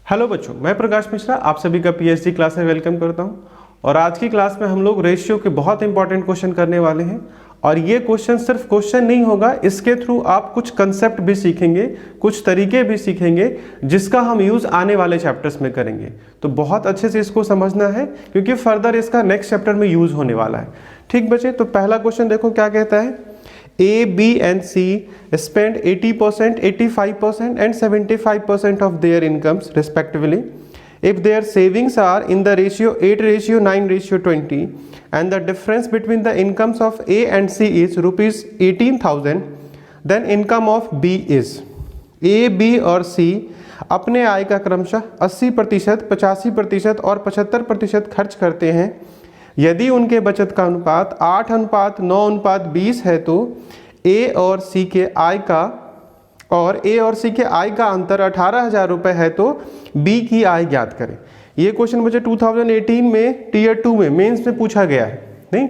Hello बच्चों, मैं प्रकाश मिश्रा आप सभी का पीएचडी क्लास में वेलकम करता हूं। और आज की क्लास में हम लोग रेशियो के बहुत इंपॉर्टेंट क्वेश्चन करने वाले हैं। और ये क्वेश्चन सिर्फ क्वेश्चन नहीं होगा, इसके थ्रू आप कुछ कंसेप्ट भी सीखेंगे, कुछ तरीके भी सीखेंगे जिसका हम यूज़ आने वाले चैप्टर्स में करेंगे। तो बहुत अच्छे से इसको समझना है क्योंकि फर्दर इसका नेक्स्ट चैप्टर में यूज़ होने वाला है। ठीक बच्चे, तो पहला क्वेश्चन देखो क्या कहता है। A, B and C spend 80%, 85% and 75% of their incomes respectively. If their savings are in the ratio 8:9:20 and the difference between the incomes of A and C is rupees 18,000, then income of B is A, B और C अपने आय का क्रमशः 80%, 85% और 75% खर्च करते हैं। यदि उनके बचत का अनुपात 8:9:20 है तो ए और सी के आय का अंतर 18,000 रुपये है तो बी की आय ज्ञात करें। ये क्वेश्चन मुझे 2018 में टीयर 2 में मेंस में पूछा गया है, नहीं।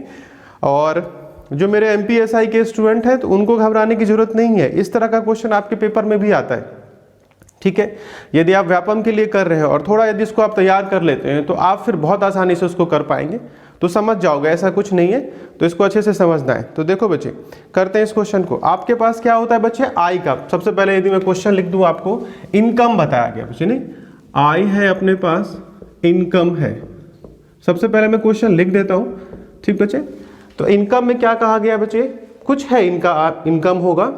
और जो मेरे एमपीएसआई के स्टूडेंट हैं तो उनको घबराने की जरूरत नहीं है, इस तरह का क्वेश्चन आपके पेपर में भी आता है। ठीक है, यदि आप व्यापम के लिए कर रहे हो और थोड़ा यदि इसको आप तैयार कर लेते हैं तो आप फिर बहुत आसानी से उसको कर पाएंगे, तो समझ जाओगे, ऐसा कुछ नहीं है। तो इसको अच्छे से समझना है। तो देखो बच्चे, करते हैं इस क्वेश्चन को। आपके पास क्या होता है बच्चे, आय का। सबसे पहले यदि मैं क्वेश्चन लिख दूं आपको, इनकम बताया गया बच्चे, नहीं आय है अपने पास, इनकम है। सबसे पहले मैं क्वेश्चन लिख देता हूं, ठीक बच्चे। तो इनकम में क्या कहा गया बच्चे, कुछ है इनका इनकम होगा।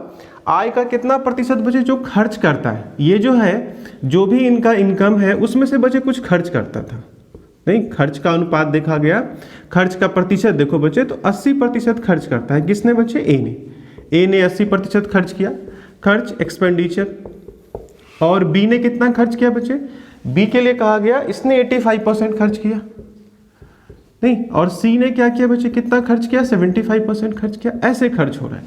आय का कितना प्रतिशत बचे जो खर्च करता है, ये जो है जो भी इनका इनकम है उसमें से बचे कुछ खर्च करता था, नहीं। खर्च का अनुपात देखा गया, खर्च का प्रतिशत देखो बच्चे, तो 80% खर्च करता है। किसने बच्चे, ए ने 80% खर्च किया, खर्च एक्सपेंडिचर। और बी ने कितना खर्च किया बच्चे, बी के लिए कहा गया इसने 85% खर्च किया, नहीं। और सी ने क्या किया बच्चे, कितना खर्च किया, 75% खर्च किया। ऐसे खर्च हो रहा है।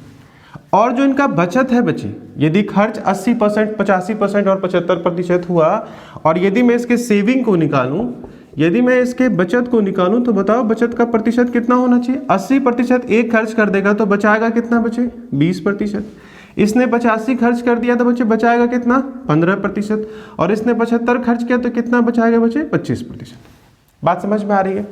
और जो इनका बचत है बच्चे, यदि खर्च 80%, 85% और 75% हुआ, और यदि मैं इसके सेविंग को निकालूं, यदि मैं इसके बचत को निकालूं, तो बताओ बचत का प्रतिशत कितना होना चाहिए। 80% एक खर्च कर देगा तो बचाएगा कितना बचे, 20%। इसने 85 खर्च कर दिया तो बच्चे बचाएगा कितना, 15%। और इसने 75 खर्च किया तो कितना बचाएगा बच्चे, 25%। बात समझ में आ रही है।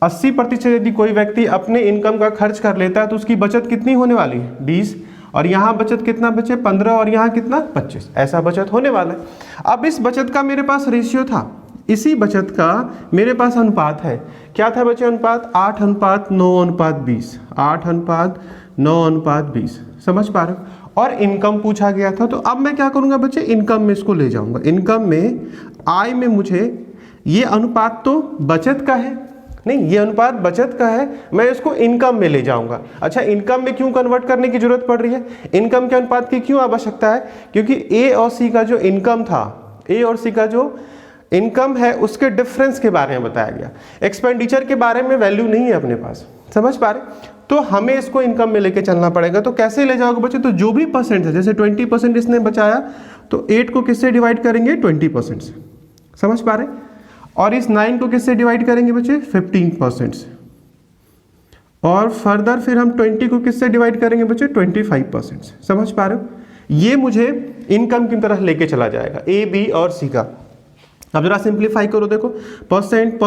80% यदि कोई व्यक्ति अपने इनकम का खर्च कर लेता है तो उसकी बचत कितनी होने वाली है, 20। और यहाँ बचत कितना बचे, 15। और यहाँ कितना, 25। ऐसा बचत होने वाला है। अब इस बचत का मेरे पास रेशियो था, इसी बचत का मेरे पास अनुपात है। क्या था बच्चे अनुपात, 8:9:20, 8:9:20। समझ पा रहे हो। और इनकम पूछा गया था, तो अब मैं क्या करूंगा बच्चे, इनकम में इसको ले जाऊंगा। इनकम में, आय में मुझे ये अनुपात तो बचत का है, नहीं ये अनुपात बचत का है, मैं इसको इनकम में ले जाऊंगा। अच्छा, इनकम में क्यों कन्वर्ट करने की जरूरत पड़ रही है, इनकम के अनुपात की क्यों आवश्यकता है, क्योंकि ए और सी का जो इनकम था, ए और सी का जो इनकम है उसके डिफरेंस के बारे में बताया गया। एक्सपेंडिचर के बारे में वैल्यू नहीं है अपने पास, समझ पा रहे। तो हमें इसको इनकम में लेके चलना पड़ेगा। तो कैसे ले जाओगे बच्चे, तो जो भी परसेंट है, जैसे 20% इसने बचाया तो 8 को किससे डिवाइड करेंगे, 20% से। समझ पा रहे। और इस 9 को किससे डिवाइड करेंगे बच्चे, 15% से। और फर्दर फिर हम 20 को किससे डिवाइड करेंगे बच्चे, 25% से। समझ पा रहे हो। ये मुझे इनकम की तरह लेके चला जाएगा, ए, बी और सी का। अब जरा सिंप्लीफाई करो, देखो परसेंट,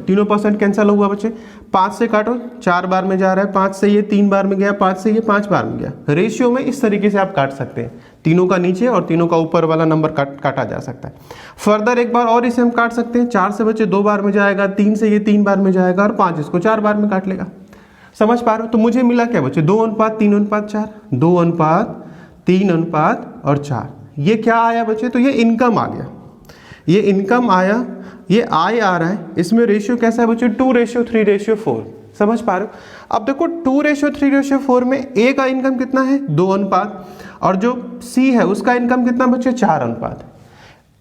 तीनों परसेंट कैंसिल हुआ बच्चे। 5 से काटो, 4 बार में जा रहा है, 5 से ये 3 बार में गया, 5 से ये 5 बार में गया। रेशियो में इस तरीके से आप काट सकते हैं, तीनों का नीचे और तीनों का ऊपर वाला नंबर काटा जा सकता है। फर्दर एक बार और इसे हम काट सकते हैं, 4 से बच्चे 2 बार में जाएगा, 3 से ये 3 बार में जाएगा, और 5 इसको 4 बार में काट लेगा। समझ पा रहे हो। तो मुझे मिला क्या बच्चे, 2:3:4, 2:3:4। ये क्या आया बच्चे, तो ये इनकम आ गया, ये इनकम आया, ये आय आ रहा है। इसमें रेशियो कैसा है बच्चे, 2:3:4। समझ पा रहे हो। अब देखो 2:3:4 में ए का इनकम कितना है, 2 अनुपात, और जो सी है उसका इनकम कितना बच्चे, 4 अनुपात,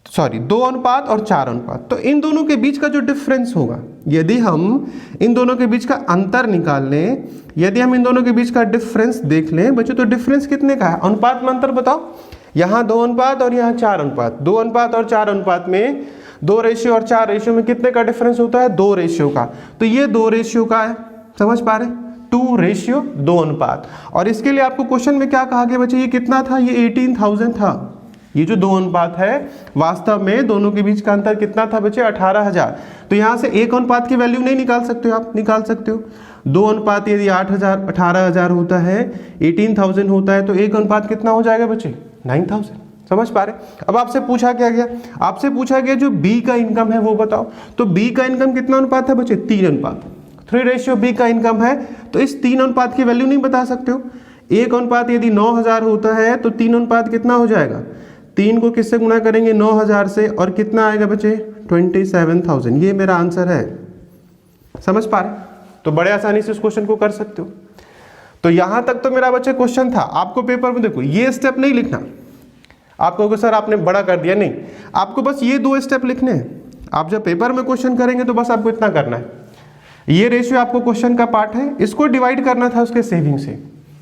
2 अनुपात और 4 अनुपात। तो इन दोनों के बीच का जो डिफरेंस होगा, यदि हम इन दोनों के बीच का अंतर निकाल लें, यदि हम इन दोनों के बीच का डिफरेंस देख लें बच्चे, तो डिफरेंस कितने का है, अनुपात में अंतर बताओ। यहाँ 2 अनुपात और यहाँ 4 अनुपात, 2 अनुपात और 4 अनुपात में, 2 रेशियो और 4 रेशियो में कितने का डिफरेंस होता है, 2 रेशियो का। तो ये 2 रेशियो का है। समझ पा रहे, 2:2 अनुपात। और इसके लिए आपको क्वेश्चन में क्या कहा गया बच्चे, ये कितना था, ये 18,000 था, ये जो 2 अनुपात है वास्तव में दोनों के बीच का अंतर कितना था बच्चे 18,000। तो यहाँ से 1 अनुपात की वैल्यू नहीं निकाल सकते हो आप, निकाल सकते हो 2 अनुपात यदि 18,000 होता है 18,000 होता है तो 1 अनुपात कितना हो जाएगा बच्चे 9,000। समझ पा रहे। अब आपसे पूछा क्या गया, आपसे पूछा गया जो बी का इनकम है वो बताओ। तो बी का इनकम कितना अनुपात है बच्चे 3 अनुपात, 3:B का इनकम है। तो इस 3 अनुपात की वैल्यू नहीं बता सकते हो। 1 अनुपात यदि 9,000 होता है तो 3 अनुपात कितना हो जाएगा, 3 को किससे गुणा करेंगे 9,000 से और कितना आएगा बच्चे 27,000। ये मेरा आंसर है। समझ पा रहे, तो बड़े आसानी से इस क्वेश्चन को कर सकते हो। तो यहां तक तो मेरा बच्चे क्वेश्चन था। आपको पेपर में देखो ये स्टेप नहीं लिखना, आपको सर आपने बड़ा कर दिया, नहीं, आपको बस ये 2 स्टेप लिखने हैं। आप जब पेपर में क्वेश्चन करेंगे तो बस आपको इतना करना है, ये रेशियो आपको क्वेश्चन का पार्ट है, इसको डिवाइड करना था उसके सेविंग से।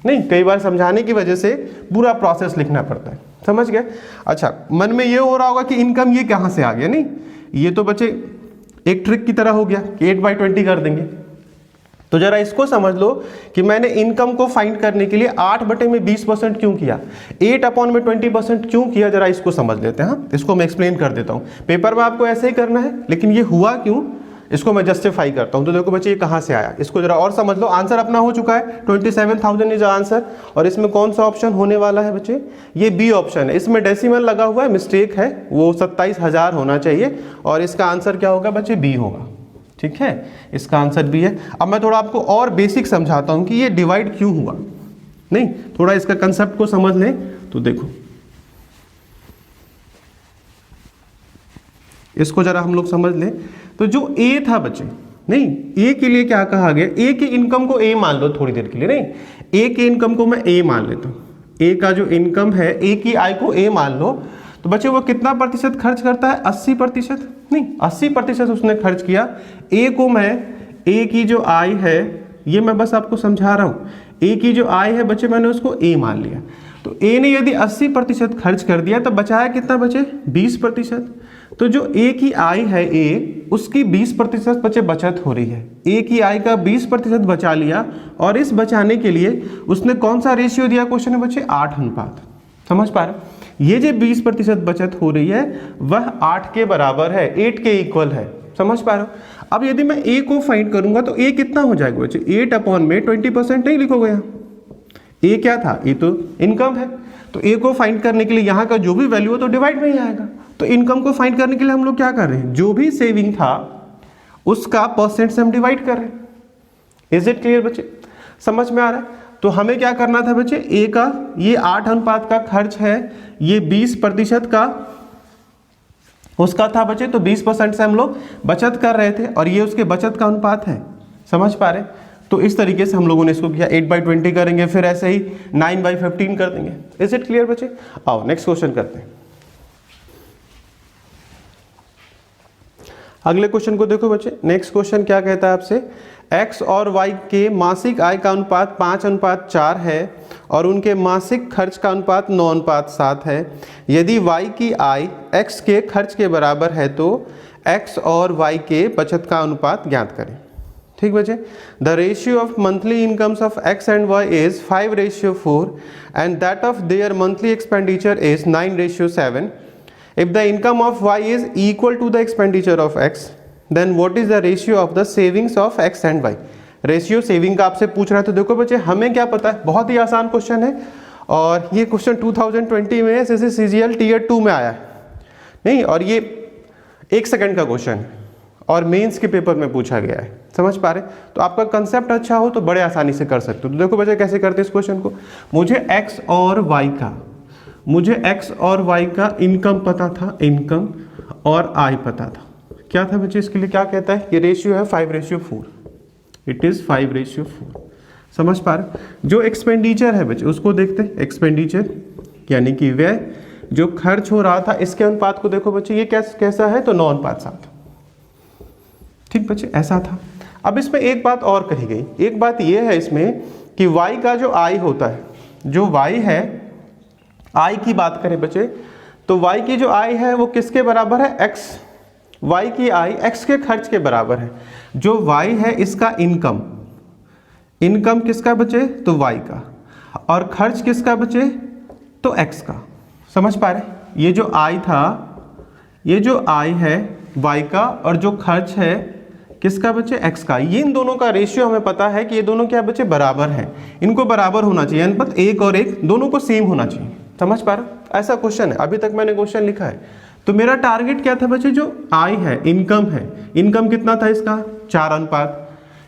नहीं, कई बार समझाने की वजह से पूरा प्रोसेस लिखना पड़ता है। समझ गए। अच्छा, मन में ये हो रहा होगा कि इनकम ये कहाँ से आ गया। नहीं, ये तो बच्चे एक ट्रिक की तरह हो गया कि 8/20 कर देंगे। तो जरा इसको समझ लो कि मैंने इनकम को फाइंड करने के लिए 8/20% क्यों किया, 8/20% क्यों किया, जरा इसको समझ लेते हैं। हाँ, इसको मैं एक्सप्लेन कर देता हूँ। पेपर में आपको ऐसे ही करना है, लेकिन ये हुआ क्यों इसको मैं जस्टिफाई करता हूँ। तो देखो बच्चे ये कहाँ से आया, इसको जरा और समझ लो। आंसर अपना हो चुका है, 27,000 इज आंसर। और इसमें कौन सा ऑप्शन होने वाला है बच्चे, ये बी ऑप्शन है। इसमें डेसिमल लगा हुआ है, मिस्टेक है, वो 27,000 होना चाहिए और इसका आंसर क्या होगा बच्चे, बी होगा। ठीक है, इसका आंसर बी है। अब मैं थोड़ा आपको और बेसिक समझाता हूँ कि ये डिवाइड क्यों हुआ। नहीं, थोड़ा इसका कंसेप्ट को समझ लें। तो देखो इसको जरा हम लोग समझ लें। तो जो ए था बच्चे, नहीं, ए के लिए क्या कहा गया, ए के इनकम को ए मान लो थोड़ी देर के लिए। नहीं, ए के इनकम को मैं ए मान लेता हूँ। ए का जो इनकम है, ए की आय को ए मान लो। तो बच्चे वो कितना प्रतिशत खर्च करता है, 80%। नहीं, 80% उसने खर्च किया। ए को मैं, ए की जो आय है, ये मैं बस आपको समझा रहा हूँ, ए की जो आय है बच्चे मैंने उसको ए मान लिया। तो ए ने यदि 80% खर्च कर दिया तो बचाया कितना बचे, 20%। तो जो ए की आय है, ए उसकी 20% बच्चे बचत हो रही है। ए की आय का 20% बचा लिया और इस बचाने के लिए उसने कौन सा रेशियो दिया क्वेश्चन में बच्चे, 8 अनुपात। समझ पा रहे, ये जो 20% बचत हो रही है वह 8 के बराबर है, 8 के इक्वल है। समझ पा रहे हो। अब यदि मैं ए को फाइंड करूंगा तो ए कितना हो जाएगा बच्चे, 8/20% नहीं लिखोगे यहाँ। ए क्या था, ये तो इनकम है। तो ए को फाइंड करने के लिए यहाँ का जो भी वैल्यू हो तो डिवाइड में ही आएगा। तो इनकम को फाइंड करने के लिए हम लोग क्या कर रहे हैं, जो भी सेविंग था उसका परसेंट से हम डिवाइड कर रहे हैं। इज इट क्लियर बच्चे, समझ में आ रहा है। तो हमें क्या करना था बच्चे, ए का ये 8 अनुपात का खर्च है, ये 20% का उसका था बच्चे। तो 20% से हम लोग बचत कर रहे थे और ये उसके बचत का अनुपात है। समझ पा रहे। तो इस तरीके से हम लोगों ने इसको किया, 8/20 करेंगे, फिर ऐसे ही 9/15 कर देंगे। इज इट क्लियर बच्चे। आओ नेक्स्ट क्वेश्चन करते हैं। अगले क्वेश्चन को देखो बच्चे। नेक्स्ट क्वेश्चन क्या कहता है आपसे, x और y के मासिक आय का अनुपात 5:4 है और उनके मासिक खर्च का अनुपात 9:7 है। यदि y की आय x के खर्च के बराबर है तो x और y के बचत का अनुपात ज्ञात करें। ठीक बच्चे। The ratio of monthly incomes of x and y is 5:4 and that of there monthly expenditure is 9:7। If the income of y is equal to the expenditure of x, then what is the ratio of the savings of x and y? Ratio saving का आपसे पूछ रहा है। तो देखो बच्चे हमें क्या पता है, बहुत ही आसान क्वेश्चन है और ये क्वेश्चन 2020 में CGL Tier 2 में आया है। नहीं, और ये 1 सेकंड का क्वेश्चन है और मेंस के पेपर में पूछा गया है। समझ पा रहे। तो आपका कंसेप्ट अच्छा हो तो बड़े आसानी से कर सकते हो। तो देखो बच्चे कैसे करते हैं इस क्वेश्चन को। मुझे x और y का इनकम पता था, इनकम और आय पता था। क्या था बच्चे, इसके लिए क्या कहता है, ये रेशियो है 5:4। It is 5:4। समझ पा रहे। जो एक्सपेंडिचर है बच्चे उसको देखते हैं। एक्सपेंडिचर यानी कि व्यय जो खर्च हो रहा था, इसके अनुपात को देखो बच्चे, ये कैसा है, तो 9:7। ठीक बच्चे, ऐसा था। अब इसमें एक बात और कही गई। एक बात ये है इसमें कि y का जो आय होता है, जो y है, आय की बात करें बच्चे, तो y की जो आय है वो किसके बराबर है, x। y की आय x के खर्च के बराबर है। जो y है इसका इनकम, इनकम किसका बचे, तो y का, और खर्च किसका बचे, तो x का। समझ पा रहे, ये जो आई था, ये जो आई है वाई का, और जो खर्च है किसका बच्चे, एक्स का, ये इन दोनों का रेशियो हमें पता है कि ये दोनों क्या बच्चे, बराबर है। इनको बराबर होना चाहिए, अनुपात एक और एक दोनों को सेम होना चाहिए। समझ पा रहे, ऐसा क्वेश्चन है, अभी तक मैंने क्वेश्चन लिखा है। तो मेरा टारगेट क्या था बच्चे, जो आई है, इनकम है, इनकम कितना था इसका, 4 अनुपात।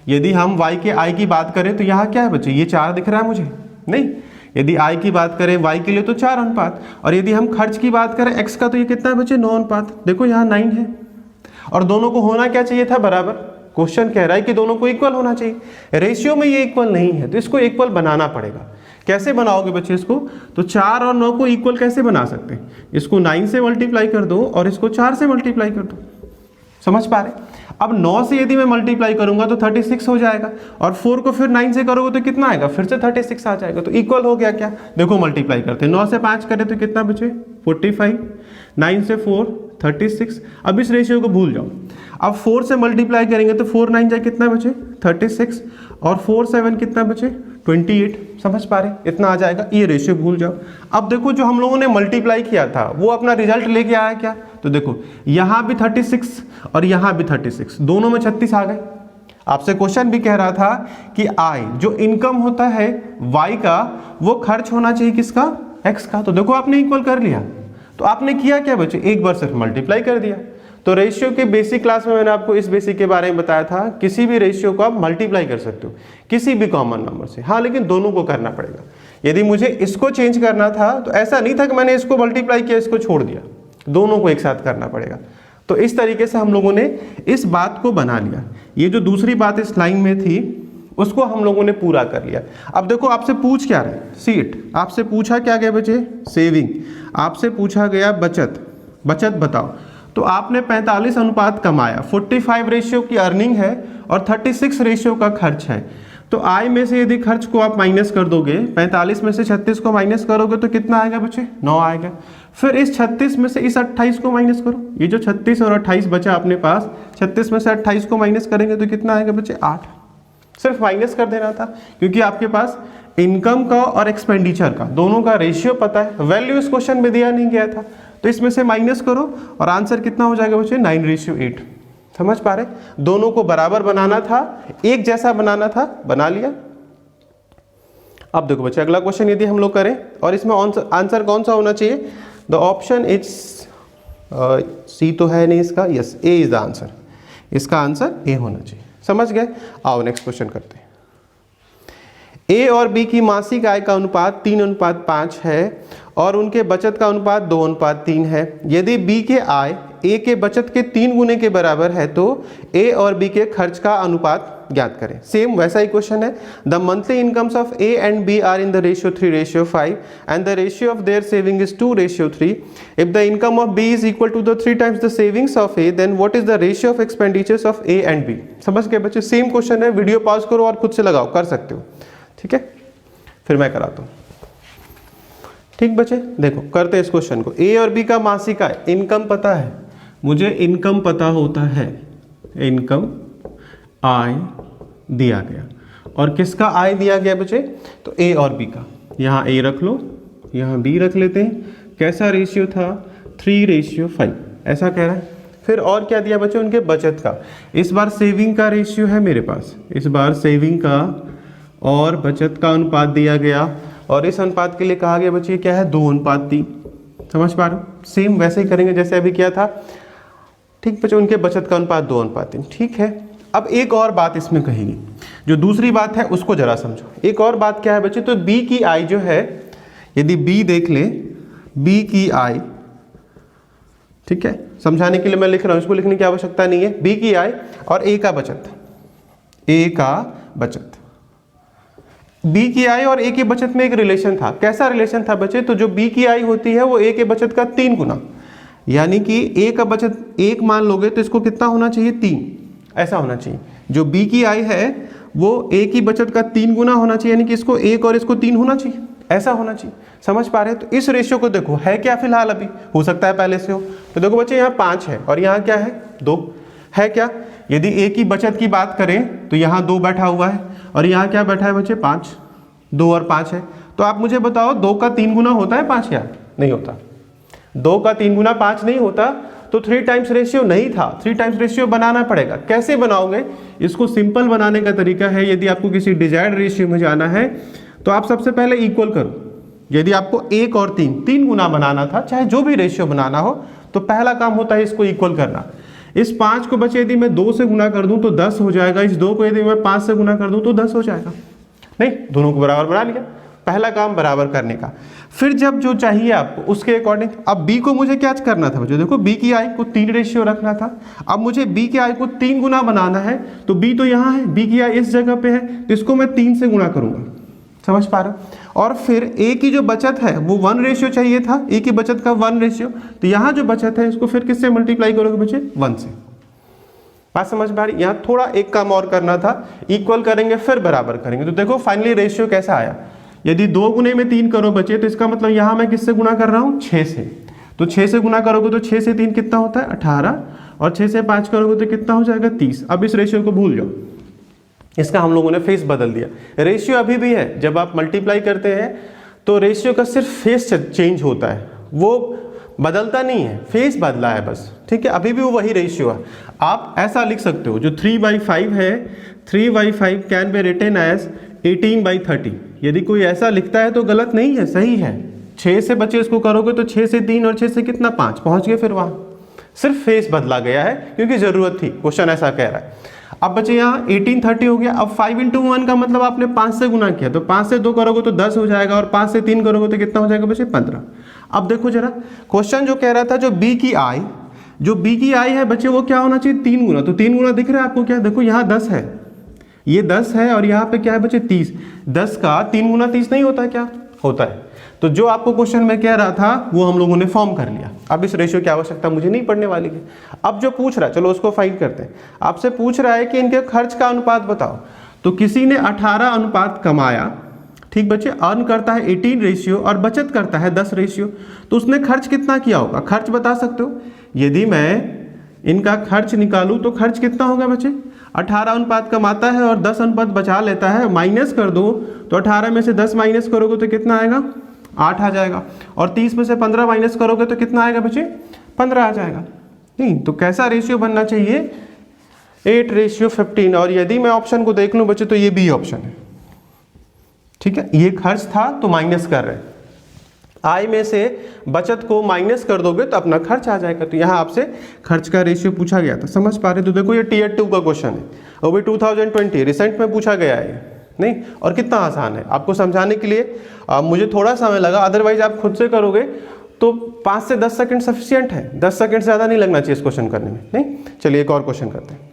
यदि हम वाई के आई की बात करें तो यहाँ क्या है बच्चे, ये 4 दिख रहा है मुझे, नहीं। यदि आई की बात करें वाई के लिए तो 4 अनुपात, और यदि हम खर्च की बात करें एक्स का तो ये कितना है बच्चे, 9 अनुपात। देखो यहाँ 9 है, और दोनों को होना क्या चाहिए था, बराबर। क्वेश्चन कह रहा है कि दोनों को इक्वल होना चाहिए। रेशियो में ये इक्वल नहीं है तो इसको इक्वल बनाना पड़ेगा। कैसे बनाओगे बच्चे इसको, तो 4 और 9 को इक्वल कैसे बना सकते हैं, इसको 9 से मल्टीप्लाई कर दो और इसको 4 से मल्टीप्लाई कर दो। समझ पा रहे, अब 9 से यदि मैं मल्टीप्लाई करूंगा तो 36 हो जाएगा, और 4 को फिर 9 से करोगे तो कितना आएगा, फिर से 36 आ जाएगा। तो इक्वल हो गया क्या, देखो मल्टीप्लाई करते हैं, 9 से 5 करें तो कितना बचे, 45, 9 से 4 36। अब इस रेशियो को भूल जाओ, अब 4 से मल्टीप्लाई करेंगे तो 4 9 जाए कितना बचे, 36, और 4 7 कितना बचे, 28। समझ पा रहे, इतना आ जाएगा, ये रेशियो भूल जाओ। अब देखो जो हम लोगों ने मल्टीप्लाई किया था वो अपना रिजल्ट लेके आया क्या, तो देखो यहाँ भी 36 और यहाँ भी 36, दोनों में 36 आ गए। आपसे क्वेश्चन भी कह रहा था कि आई जो इनकम होता है वाई का, वो खर्च होना चाहिए किसका, एक्स का। तो देखो आपने इक्वल कर लिया, तो आपने किया क्या बच्चे, एक बार सिर्फ मल्टीप्लाई कर दिया। तो रेशियो के बेसिक क्लास में मैंने आपको इस बेसिक के बारे में बताया था, किसी भी रेशियो को आप मल्टीप्लाई कर सकते हो किसी भी कॉमन नंबर से, हाँ, लेकिन दोनों को करना पड़ेगा। यदि मुझे इसको चेंज करना था तो ऐसा नहीं था कि मैंने इसको मल्टीप्लाई किया इसको छोड़ दिया, दोनों को एक साथ करना पड़ेगा। तो इस तरीके से हम लोगों ने इस बात को बना लिया। ये जो दूसरी बात इस लाइन में थी उसको हम लोगों ने पूरा कर लिया। अब देखो आपसे पूछ क्या रहे, सीट आपसे पूछा क्या गया बच्चे, सेविंग, आपसे पूछा गया बचत, बचत बताओ। तो आपने 45 अनुपात कमाया, 45 रेशियो की अर्निंग है और 36 रेशियो का खर्च है। तो आय में से यदि खर्च को आप माइनस कर दोगे, 45 में से 36 को माइनस करोगे तो कितना आएगा बच्चे, 9 आएगा। फिर इस 36 में से इस 28 को माइनस करो, ये जो 36 और 28 बचा अपने पास, 36 में से 28 को माइनस करेंगे तो कितना आएगा बच्चे, 8। सिर्फ माइनस कर देना था, क्योंकि आपके पास इनकम का और एक्सपेंडिचर का दोनों का रेशियो पता है, वैल्यू इस क्वेश्चन में दिया नहीं गया था, तो इसमें से माइनस करो और आंसर कितना हो जाएगा बच्चे, 9:8। समझ पा रहे, दोनों को बराबर बनाना था, एक जैसा बनाना था, बना लिया। अब देखो बच्चे अगला क्वेश्चन यदि हम लोग करें, और इसमें आंसर कौन सा होना चाहिए, द ऑप्शन इज सी तो है नहीं इसका, yes A is the answer, इसका आंसर ए होना चाहिए। समझ गए, आओ नेक्स्ट क्वेश्चन करते हैं। ए और बी की मासिक आय का अनुपात 3:5 है और उनके बचत का अनुपात 2:3 है। यदि बी के आय ए के बचत के 3 गुने के बराबर है तो ए और बी के खर्च का अनुपात ज्ञात करें। सेम वैसा ही क्वेश्चन है। The monthly incomes of A and B are in the ratio 3:5 and the ratio of their saving is 2:3। If the income of B is equal to the 3 times the savings of A, then what is the ratio of expenditures of A and B. समझ गए बच्चे, same question है, video pause करो और खुद से लगाओ, कर सकते हो, ठीक है। फिर मैं कराता हूँ, ठीक बच्चे। देखो करते हैं इस क्वेश्चन को। ए और बी का मासिक आय, इनकम पता है मुझे, इनकम पता होता है, इनकम आय दिया गया, और किसका आय दिया गया बच्चे, तो ए और बी का। यहाँ ए रख लो, यहाँ बी रख लेते हैं। कैसा रेशियो था, 3:5, ऐसा कह रहा है। फिर और क्या दिया बच्चे, उनके बचत का। इस बार सेविंग का रेशियो है मेरे पास, इस बार सेविंग का और बचत का अनुपात दिया गया, और इस अनुपात के लिए कहा गया बच्चे क्या है, 2:3। समझ पा रहे हो, सेम वैसे ही करेंगे जैसे अभी किया था, ठीक बच्चे। उनके बचत का अनुपात 2:3, ठीक है। अब एक और बात इसमें कहेगी, जो दूसरी बात है उसको जरा समझो। एक और बात क्या है बच्चे, तो बी की आय जो है, यदि बी देख ले, बी की आय, ठीक है, समझाने के लिए मैं लिख रहा हूं, इसको लिखने की आवश्यकता नहीं है। बी की आय और ए का बचत, ए का बचत, बी की आय और ए की बचत में एक रिलेशन था। कैसा रिलेशन था बच्चे, तो जो बी की आय होती है वो ए के बचत का 3 गुना, यानी कि ए का बचत 1 मान लोगे तो इसको कितना होना चाहिए, 3, ऐसा होना चाहिए। जो बी की आय है वो ए की बचत का 3 गुना होना चाहिए, यानी कि इसको 1 और इसको 3 होना चाहिए, ऐसा होना चाहिए। समझ पा रहे हैं, तो इस रेशियो को देखो है क्या फिलहाल, अभी हो सकता है पहले से हो। तो देखो बच्चे यहाँ 5 है और यहाँ क्या है, 2 है क्या। यदि ए की बचत की बात करें तो यहाँ 2 बैठा हुआ है और यहाँ क्या बैठा है बच्चे, 5, 2 और 5 है। तो आप मुझे बताओ 2 का 3 गुना होता है 5 या नहीं होता, 2 का 3 गुना 5 नहीं होता, तो 3 टाइम्स रेशियो नहीं था, 3 टाइम्स रेशियो बनाना पड़ेगा। कैसे बनाओगे? इसको सिंपल बनाने का तरीका है, यदि आपको किसी डिजायर्ड रेशियो में जाना है तो आप सबसे पहले इक्वल करो। यदि आपको 1 और 3 गुना बनाना था, चाहे जो भी रेशियो बनाना हो, तो पहला काम होता है इसको इक्वल करना। इस 5 को बचे यदि मैं 2 से गुना कर दूं तो 10 हो जाएगा, इस 2 को यदि मैं 5 से गुना कर दूं तो 10 हो जाएगा। नहीं, दोनों को बराबर बना लिया, पहला काम बराबर करने का। फिर जब जो चाहिए आपको उसके अकॉर्डिंग, अब b को मुझे क्या करना था बच्चों, देखो b की i को 3 रेशियो रखना था। अब मुझे b के i को 3 गुना बनाना है, तो b तो यहाँ है, b की i इस जगह पे है, तो इसको मैं 3 से गुना करूंगा। समझ पा रहे हो? और फिर a की जो बचत है वो 1 रेशियो चाहिए था, a की बचत का 1 रेशियो, तो यहाँ जो बचत है इसको फिर किससे मल्टीप्लाई करोगे बच्चे? 1 से। बात समझ पा रही? यहाँ थोड़ा एक काम और करना था, इक्वल करेंगे फिर बराबर करेंगे। तो देखो फाइनली रेशियो कैसा आया। यदि 2 गुने में 3 करो बच्चे, तो इसका मतलब यहाँ मैं किससे गुना कर रहा हूँ? 6 से। तो 6 से गुना करोगे तो 6 से 3 कितना होता है? 18, और 6 से 5 करोगे तो कितना हो जाएगा? 30। अब इस रेशियो को भूल जाओ, इसका हम लोगों ने फेस बदल दिया। रेशियो अभी भी है, जब आप मल्टीप्लाई करते हैं तो रेशियो का सिर्फ फेस चेंज होता है, वो बदलता नहीं है, फेस बदला है बस। ठीक है, अभी भी वो वही रेशियो है। आप ऐसा लिख सकते हो, जो 3/5 है, 3/5 कैन बी रिटन एज 18/30। यदि कोई ऐसा लिखता है तो गलत नहीं है, सही है। 6 से बच्चे इसको करोगे तो 6 से 3 और 6 से कितना? 5, पहुंच गए फिर वहां। सिर्फ फेस बदला गया है क्योंकि जरूरत थी, क्वेश्चन ऐसा कह रहा है। अब बच्चे यहाँ 1830 हो गया। अब 5 × 1 का मतलब आपने 5 से गुना किया, तो 5 से 2 करोगे तो 10 हो जाएगा, और 5 से 3 करोगे तो कितना हो जाएगा बच्चे? 15। अब देखो जरा, क्वेश्चन जो कह रहा था जो b की i है बच्चे, वो क्या होना चाहिए? 3 गुना। तो 3 गुना दिख रहा है आपको क्या? देखो यहाँ 10 है, ये 10 है, और यहाँ पे क्या है बच्चे? 30। 10 का 3 गुना 30 नहीं होता क्या? होता है। तो जो आपको क्वेश्चन में कह रहा था वो हम लोगों ने फॉर्म कर लिया। अब इस रेशियो की आवश्यकता मुझे नहीं पड़ने वाली है। अब जो पूछ रहा है, चलो उसको फाइंड करते हैं। आपसे पूछ रहा है कि इनके खर्च का अनुपात बताओ। तो किसी ने 18 अनुपात कमाया, ठीक बच्चे, अर्न करता है 18 रेशियो और बचत करता है 10 रेशियो, तो उसने खर्च कितना किया होगा? खर्च बता सकते हो? यदि मैं इनका खर्च निकालूं तो खर्च कितना होगा बच्चे? 18 अनुपात कमाता है और 10 अनुपात बचा लेता है, माइनस कर दो, तो 18 में से 10 माइनस करोगे तो कितना आएगा? 8 आ जाएगा। और 30 में से 15 माइनस करोगे तो कितना आएगा बच्चे? 15 आ जाएगा। नहीं, तो कैसा रेशियो बनना चाहिए? 8:15। और यदि मैं ऑप्शन को देख लूं बच्चे तो ये बी ऑप्शन है। ठीक है, ये खर्च था तो माइनस कर रहे हैं, आय में से बचत को माइनस कर दोगे तो अपना खर्च आ जाएगा। तो यहाँ आपसे खर्च का रेशियो पूछा गया था, समझ पा रहे? तो देखो ये Tier 2 का क्वेश्चन है, वो भी 2020 रिसेंट में पूछा गया है। नहीं, और कितना आसान है। आपको समझाने के लिए मुझे थोड़ा समय लगा, अदरवाइज आप खुद से करोगे तो 5 से 10 सेकंड सफिशिएंट है। 10 सेकंड से ज़्यादा नहीं लगना चाहिए इस क्वेश्चन करने में। नहीं, चलिए एक और क्वेश्चन करते हैं।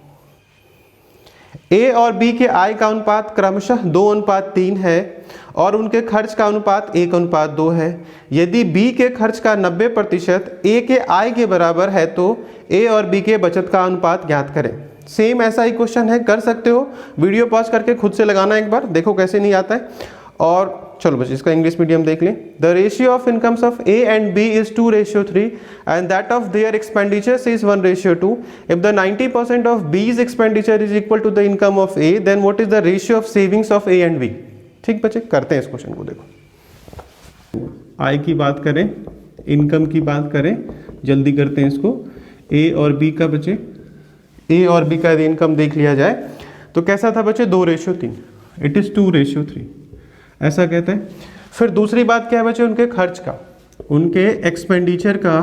ए और बी के आय का अनुपात क्रमशः 2:3 है और उनके खर्च का अनुपात 1:2 है। यदि बी के खर्च का 90% ए के आय के बराबर है तो ए और बी के बचत का अनुपात ज्ञात करें। सेम ऐसा ही क्वेश्चन है, कर सकते हो। वीडियो पॉज करके खुद से लगाना एक बार, देखो कैसे नहीं आता है। और चलो बच्चे इसका इंग्लिश मीडियम देख लें। The ratio of incomes of A and B is 2:3 and that of their expenditures is 1:2। If the 90% of B's expenditure is equal to the income of A, then what is the ratio of savings of A and B. ठीक बच्चे, करते हैं इस question को। देखो आय की बात करें, इनकम की बात करें, जल्दी करते हैं इसको। ए और बी का बच्चे, ए और बी का यदि इनकम देख लिया जाए तो कैसा था बच्चे? 2:3। इट इज 2:3 ऐसा कहते हैं। फिर दूसरी बात क्या है बच्चे? उनके खर्च का, उनके एक्सपेंडिचर का,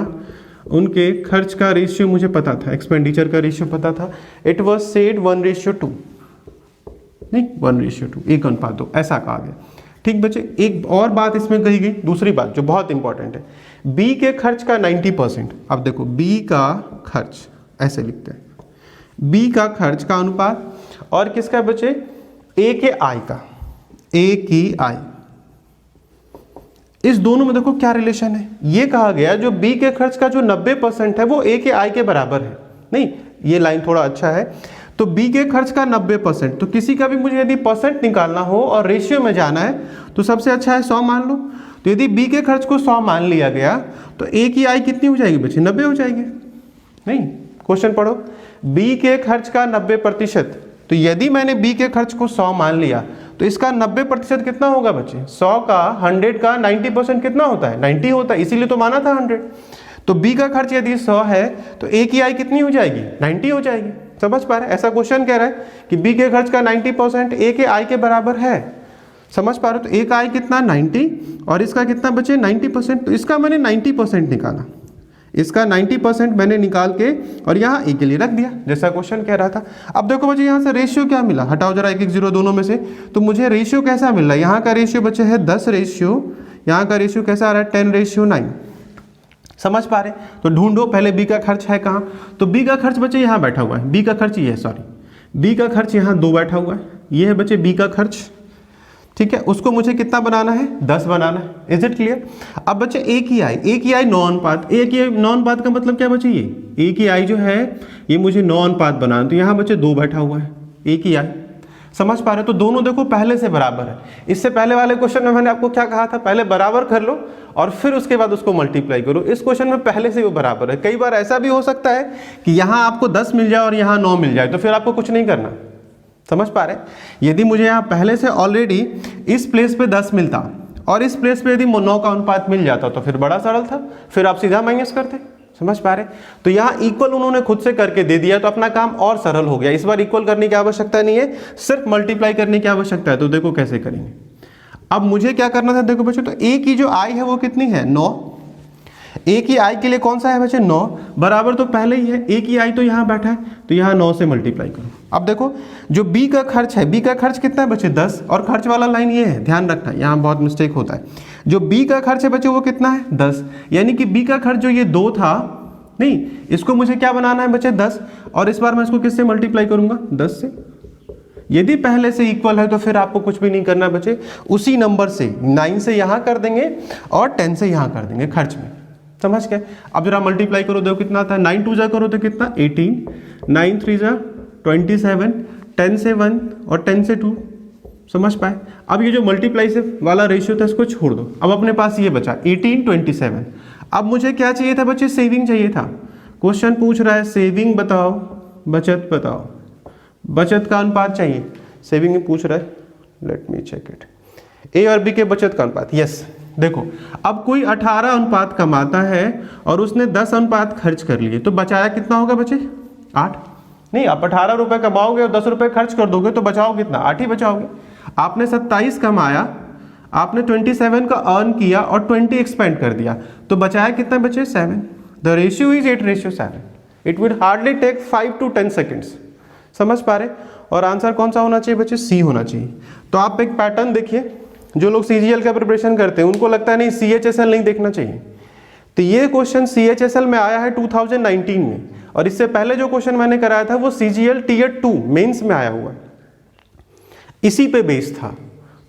उनके खर्च का रेशियो मुझे पता था, एक्सपेंडिचर का रेशियो पता था। इट वाज सेड 1:2, नहीं 1:2, 1:2 ऐसा कहा गया। ठीक बच्चे, एक और बात इसमें कही गई, दूसरी बात जो बहुत इंपॉर्टेंट है, बी के खर्च का 90%। अब देखो बी का खर्च ऐसे लिखते हैं, बी का खर्च का अनुपात और किसका बच्चे? ए के आय का, ए की आय। इस दोनों में देखो क्या रिलेशन है। ये कहा गया जो बी के खर्च का जो 90% है वो ए के आय के बराबर है। नहीं, ये लाइन थोड़ा अच्छा है। तो बी के खर्च का 90%, तो किसी का भी मुझे यदि परसेंट निकालना हो और रेशियो में जाना है तो सबसे अच्छा है 100 मान लो। तो यदि बी के खर्च को 100 मान लिया गया तो ए की आय कितनी हो जाएगी बच्चे? 90 हो जाएगी। नहीं, क्वेश्चन पढ़ो, बी के खर्च का 90%, तो यदि मैंने बी के खर्च को 100 मान लिया तो इसका 90% कितना होगा बच्चे? 100 का 100 का 90% कितना होता है? 90 होता है, इसीलिए तो माना था 100। तो बी का खर्च यदि 100 है तो ए की आई कितनी हो जाएगी? 90 हो जाएगी। समझ पा रहे हैं? ऐसा क्वेश्चन कह रहा है कि बी के खर्च का 90% ए के आई के बराबर है। समझ पा रहे हो? तो ए का आई कितना? 90 और इसका कितना बचे? 90%। तो इसका मैंने 90% निकाला, इसका 90% मैंने निकाल के और यहाँ ए के लिए रख दिया जैसा क्वेश्चन कह रहा था। अब देखो बच्चे यहाँ से रेशियो क्या मिला, हटाओ जरा 1 1 0 दोनों में से। तो मुझे रेशियो कैसा मिल रहा है? यहाँ का रेशियो बच्चे है 10 रेशियो, यहाँ का रेशियो कैसा आ रहा है? 10:9। समझ पा रहे? तो ढूंढो पहले बी का खर्च है कहाँ। तो बी का खर्च बच्चे यहाँ बैठा हुआ है, बी का खर्च ये है, सॉरी बी का खर्च यहाँ 2 बैठा हुआ है, ये है बच्चे बी का खर्च। ठीक है, उसको मुझे कितना बनाना है? 10 बनाना है। Is it clear? अब बच्चे ए की आई 9 अनुपात, ए की 9 अनुपात का मतलब क्या बच्चे? ये ए की आई जो है ये मुझे 9 अनुपात बनाना, तो यहाँ बच्चे 2 बैठा हुआ है ए की आई। समझ पा रहे हो? तो दोनों देखो पहले से बराबर है। इससे पहले वाले क्वेश्चन में मैंने आपको क्या कहा था? पहले बराबर कर लो और फिर उसके बाद उसको मल्टीप्लाई करो। इस क्वेश्चन में पहले से वो बराबर है। कई बार ऐसा भी हो सकता है कि यहाँ आपको 10 मिल जाए और यहाँ 9 मिल जाए, तो फिर आपको कुछ नहीं करना। समझ पा रहे? यदि मुझे यहाँ पहले से ऑलरेडी इस प्लेस पे 10 मिलता और इस प्लेस पे यदि 9 का अनुपात मिल जाता तो फिर बड़ा सरल था, फिर आप सीधा माइनस करते। समझ पा रहे? तो यहाँ इक्वल उन्होंने खुद से करके दे दिया तो अपना काम और सरल हो गया। इस बार इक्वल करने की आवश्यकता नहीं है, सिर्फ मल्टीप्लाई करने की आवश्यकता है। तो देखो कैसे करेंगे। अब मुझे क्या करना था? देखो बच्चों, तो ए की जो आई है वो कितनी है? 9। ए की आई के लिए कौन सा है बच्चे? 9 बराबर तो पहले ही है, ए की आई तो यहाँ बैठा है, तो यहाँ 9 से मल्टीप्लाई करो। अब देखो जो बी का खर्च है, बी का खर्च कितना है बच्चे? 10, और खर्च वाला लाइन ये है, ध्यान रखना यहाँ बहुत मिस्टेक होता है। जो बी का खर्च है बच्चे वो कितना है? 10, यानी कि बी का खर्च जो ये 2 था, नहीं इसको मुझे क्या बनाना है बच्चे? 10, और इस बार मैं इसको किससे मल्टीप्लाई करूंगा? 10 से। यदि पहले से इक्वल है तो फिर आपको कुछ भी नहीं करना बच्चे, उसी नंबर से 9 से यहाँ कर देंगे और 10 से यहाँ कर देंगे खर्च में। समझ गए? अब जरा मल्टीप्लाई करो, देखो कितना आता है। 9 2 जा करो तो कितना? 18, 9 3 जा 27, 10 से 1 और 10 से 2। समझ पाए? अब ये जो मल्टीप्लाई से वाला रेशियो था इसको छोड़ दो, अब अपने पास ये बचा 18 27। अब मुझे क्या चाहिए था बच्चे? सेविंग चाहिए था। क्वेश्चन पूछ रहा है सेविंग बताओ, बचत बताओ, बचत का अनुपात चाहिए। सेविंग में पूछ रहा है, लेट मी चेक इट। ए और बी के बचत का अनुपात, यस। देखो अब कोई 18 अनुपात कमाता है और उसने 10 अनुपात खर्च कर लिए, तो बचाया कितना होगा बच्चे? 8। नहीं, आप 18 रुपए कमाओगे और 10 रुपए खर्च कर दोगे तो बचाओ कितना? 8 ही बचाओगे। आपने 27 कमाया, आपने 27 का अर्न किया और 20 एक्सपेंड कर दिया, तो बचाया कितना बचे? 7। The ratio is 8:7। It will hardly take 5 to 10 seconds. समझ पा रहे? और आंसर कौन सा होना चाहिए बच्चे? सी होना चाहिए। तो आप एक पैटर्न देखिए, जो लोग सीजीएल का प्रिपरेशन करते हैं उनको लगता है नहीं सीएचएसएल नहीं देखना चाहिए, तो ये क्वेश्चन सीएचएसएल में आया है 2019 में, और इससे पहले जो क्वेश्चन मैंने कराया था वो सीजीएल टीयर 2 मेंस में आया हुआ है, इसी पे बेस्ड था।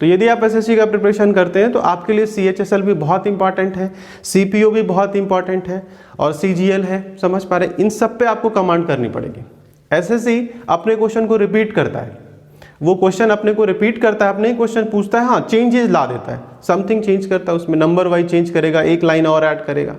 तो यदि आप एसएससी का प्रिपरेशन करते हैं तो आपके लिए सीएचएसएल भी बहुत इंपॉर्टेंट है, सीपीओ भी बहुत इंपॉर्टेंट है और सीजीएल है। समझ पा रहे? इन सब पे आपको कमांड करनी पड़ेगी। एसएससी अपने क्वेश्चन को रिपीट करता है, वो क्वेश्चन अपने को रिपीट करता है, अपने ही क्वेश्चन पूछता है, हाँ चेंजेस ला देता है, समथिंग चेंज करता है, उसमें नंबर वाइज चेंज करेगा, एक लाइन और ऐड करेगा।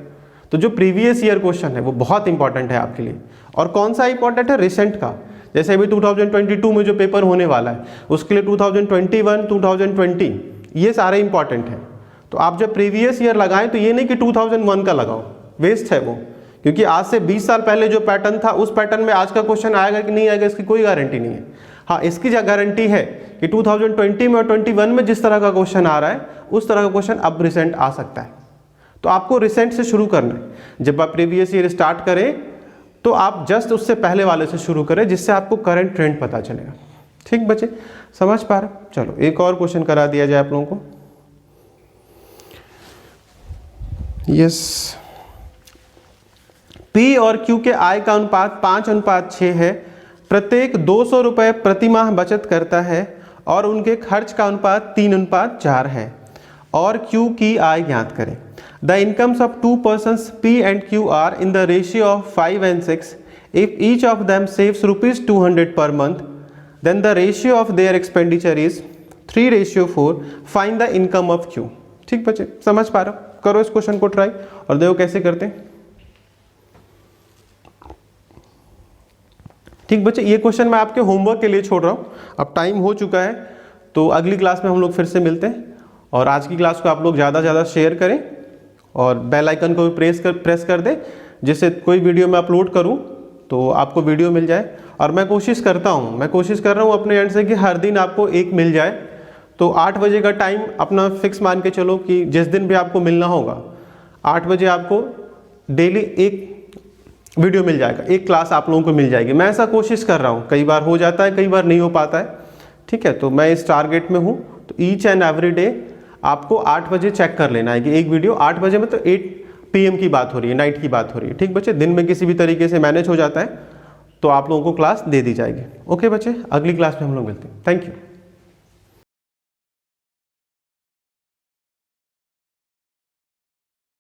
तो जो प्रीवियस ईयर क्वेश्चन है वो बहुत इंपॉर्टेंट है आपके लिए। और कौन सा इंपॉर्टेंट है? रिसेंट का। जैसे अभी 2022 में जो पेपर होने वाला है उसके लिए 2021, 2020 ये सारे इंपॉर्टेंट हैं। तो आप जब प्रीवियस ईयर लगाएं तो ये नहीं कि 2001 का लगाओ, वेस्ट है वो, क्योंकि आज से 20 साल पहले जो पैटर्न था उस पैटर्न में आज का क्वेश्चन आएगा कि नहीं आएगा इसकी कोई गारंटी नहीं है। हाँ, इसकी गारंटी है कि 2020 में और 21 में जिस तरह का क्वेश्चन आ रहा है उस तरह का क्वेश्चन अब रिसेंट आ सकता है। तो आपको रिसेंट से शुरू करना है। जब आप प्रीवियस ईयर स्टार्ट करें तो आप जस्ट उससे पहले वाले से शुरू करें, जिससे आपको करंट ट्रेंड पता चलेगा। ठीक बच्चे, समझ पा रहे? चलो एक और क्वेश्चन करा दिया जाए आप लोगों को। यस, पी और क्यू के आय का अनुपात 5:6 है। प्रत्येक 200 रुपये प्रति माह बचत करता है और उनके खर्च का अनुपात 3:4 है, और क्यू की आय ज्ञात करें। The incomes of two persons P and Q are in the ratio of 5 and 6. If each of them saves ₹200 per month, then the ratio of their expenditure is 3:4. Find the income of Q. ठीक बच्चे, समझ पा रहे हो? करो इस question को try और देखो कैसे करते हैं। ठीक बच्चे, ये क्वेश्चन मैं आपके होमवर्क के लिए छोड़ रहा हूँ, अब टाइम हो चुका है तो अगली क्लास में हम लोग फिर से मिलते हैं, और आज की क्लास को आप लोग ज़्यादा से ज़्यादा शेयर करें और बेल आइकन को भी प्रेस कर दें, जिससे कोई वीडियो मैं अपलोड करूं तो आपको वीडियो मिल जाए। और मैं कोशिश कर रहा हूं अपने एंड से कि हर दिन आपको एक मिल जाए। तो 8 बजे का टाइम अपना फिक्स मान के चलो कि जिस दिन भी आपको मिलना होगा 8 बजे आपको डेली एक वीडियो मिल जाएगा, एक क्लास आप लोगों को मिल जाएगी। मैं ऐसा कोशिश कर रहा हूँ, कई बार हो जाता है, कई बार नहीं हो पाता है, ठीक है। तो मैं इस टारगेट में हूँ। तो ईच एंड एवरी डे आपको 8 बजे चेक कर लेना है कि एक वीडियो 8 बजे में, तो 8 PM की बात हो रही है, नाइट की बात हो रही है, ठीक बच्चे। दिन में किसी भी तरीके से मैनेज हो जाता है तो आप लोगों को क्लास दे दी जाएगी। ओके बच्चे, अगली क्लास में हम लोग मिलते हैं। Thank you.